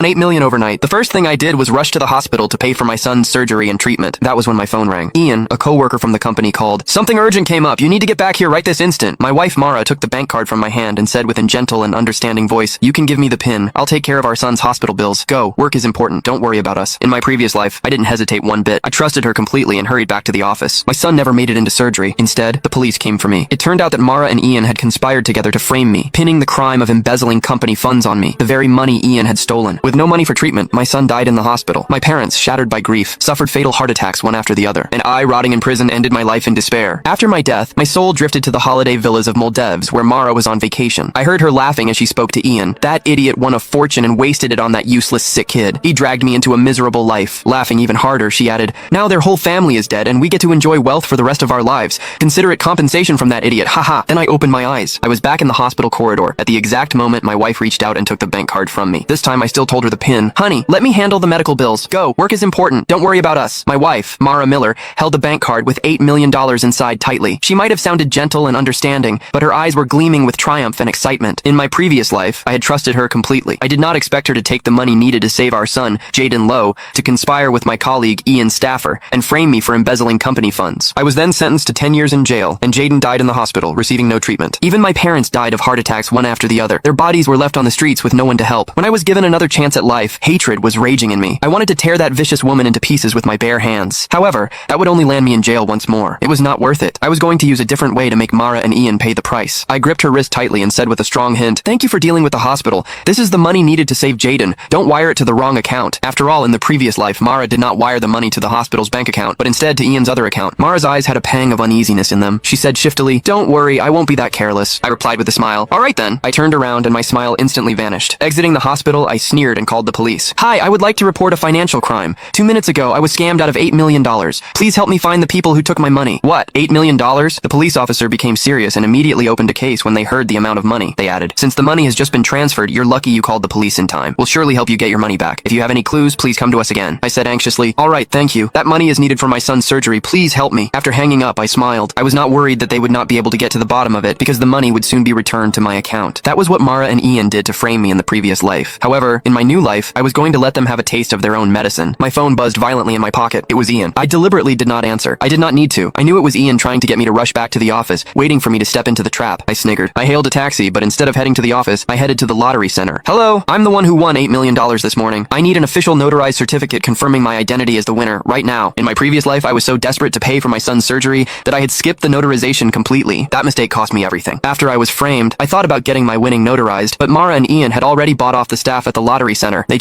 $8 million overnight. The first thing I did was rush to the hospital to pay for my son's surgery and treatment. That was when my phone rang. Ian, a co-worker from the company, called. Something urgent came up. You need to get back here right this instant. My wife Mara took the bank card from my hand and said with a gentle and understanding voice, you can give me the PIN. I'll take care of our son's hospital bills. Go. Work is important. Don't worry about us. In my previous life, I didn't hesitate one bit. I trusted her completely and hurried back to the office. My son never made it into surgery. Instead, the police came for me. It turned out that Mara and Ian had conspired together to frame me, pinning the crime of embezzling company funds on me, the very money Ian had stolen. With no money for treatment, my son died in the hospital. My parents, shattered by grief, suffered fatal heart attacks one after the other, and I, rotting in prison, ended my life in despair. After my death, my soul drifted to the holiday villas of Maldives, where Mara was on vacation. I heard her laughing as she spoke to Ian. That idiot won a fortune and wasted it on that useless, sick kid. He dragged me into a miserable life. Laughing even harder, she added, now their whole family is dead, and we get to enjoy wealth for the rest of our lives. Consider it compensation from that idiot, haha. Then I opened my eyes. I was back in the hospital corridor. At the exact moment, my wife reached out and took the bank card from me. This time, I still told her the PIN. Honey, let me handle the medical bills. Go. Work is important. Don't worry about us. My wife, Mara Miller, held the bank card with $8 million inside tightly. She might have sounded gentle and understanding, but her eyes were gleaming with triumph and excitement. In my previous life, I had trusted her completely. I did not expect her to take the money needed to save our son, Jaden Lowe, to conspire with my colleague, Ian Staffer, and frame me for embezzling company funds. I was then sentenced to 10 years in jail, and Jaden died in the hospital, receiving no treatment. Even my parents died of heart attacks one after the other. Their bodies were left on the streets with no one to help. When I was given another chance at life, hatred was raging in me. I wanted to tear that vicious woman into pieces with my bare hands. However, that would only land me in jail once more. It was not worth it. I was going to use a different way to make Mara and Ian pay the price. I gripped her wrist tightly and said with a strong hint, thank you for dealing with the hospital. This is the money needed to save Jaden. Don't wire it to the wrong account. After all, in the previous life, Mara did not wire the money to the hospital's bank account, but instead to Ian's other account. Mara's eyes had a pang of uneasiness in them. She said shiftily, don't worry, I won't be that careless. I replied with a smile. All right then. I turned around and my smile instantly vanished. Exiting the hospital, I sneered and called the police. Hi, I would like to report a financial crime. 2 minutes ago, I was scammed out of $8 million. Please help me find the people who took my money. What? $8 million? The police officer became serious and immediately opened a case when they heard the amount of money. They added, since the money has just been transferred, you're lucky you called the police in time. We'll surely help you get your money back. If you have any clues, please come to us again. I said anxiously, all right, thank you. That money is needed for my son's surgery. Please help me. After hanging up, I smiled. I was not worried that they would not be able to get to the bottom of it because the money would soon be returned to my account. That was what Mara and Ian did to frame me in the previous life. However, in my new life, I was going to let them have a taste of their own medicine. My phone buzzed violently in my pocket. It was Ian. I deliberately did not answer. I did not need to. I knew it was Ian trying to get me to rush back to the office, waiting for me to step into the trap. I sniggered. I hailed a taxi, but instead of heading to the office, I headed to the lottery center. Hello, I'm the one who won $8 million this morning. I need an official notarized certificate confirming my identity as the winner right now. In my previous life, I was so desperate to pay for my son's surgery that I had skipped the notarization completely. That mistake cost me everything. After I was framed, I thought about getting my winning notarized, but Mara and Ian had already bought off the staff at the lottery center. They